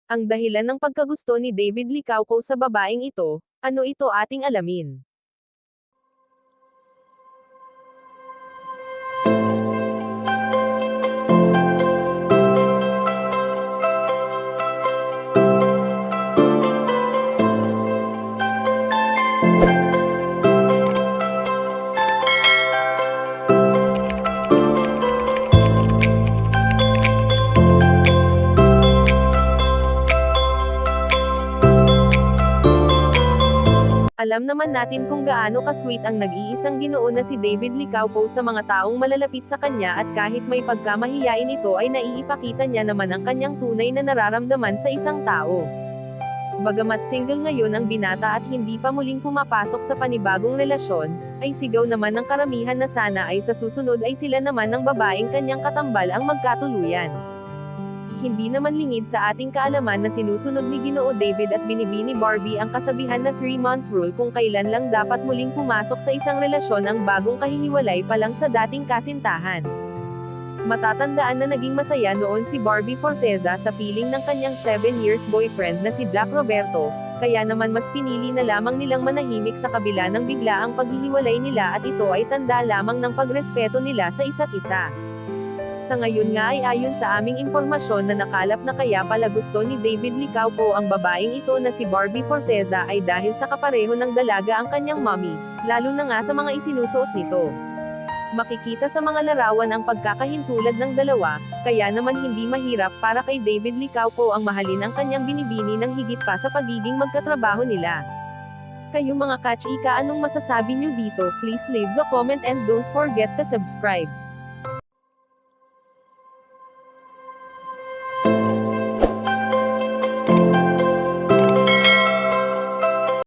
Ang dahilan ng pagkagusto ni David Licauco sa babaeng ito, ano ito ating alamin. Alam naman natin kung gaano ka-sweet ang nag-iisang Ginoo na si David Licauco sa mga taong malalapit sa kanya at kahit may pagkamahiyain ito ay naiipakita niya naman ang kanyang tunay na nararamdaman sa isang tao. Bagamat single ngayon ang binata at hindi pa muling pumapasok sa panibagong relasyon, ay sigaw naman ng karamihan na sana ay sa susunod ay sila naman ng babaeng kanyang katambal ang magkatuluyan. Hindi naman lingid sa ating kaalaman na sinusunod ni Ginoo David at binibini Barbie ang kasabihan na 3-month rule kung kailan lang dapat muling pumasok sa isang relasyon ang bagong kahihiwalay pa lang sa dating kasintahan. Matatandaan na naging masaya noon si Barbie Forteza sa piling ng kanyang 7 years boyfriend na si Jack Roberto, kaya naman mas pinili na lamang nilang manahimik sa kabila ng biglaang paghihiwalay nila at ito ay tanda lamang ng pagrespeto nila sa isa't isa. Sa ngayon nga ay ayon sa aming impormasyon na nakalap na kaya pala gusto ni David Licauco ang babaeng ito na si Barbie Forteza ay dahil sa kapareho ng dalaga ang kanyang mommy, lalo na nga sa mga isinusuot nito. Makikita sa mga larawan ang pagkakahintulad ng dalawa, kaya naman hindi mahirap para kay David Licauco ang mahalin ang kanyang binibini ng higit pa sa pagiging magkatrabaho nila. Kayo mga ka-chika, anong masasabi nyo dito? Please leave the comment and don't forget to subscribe.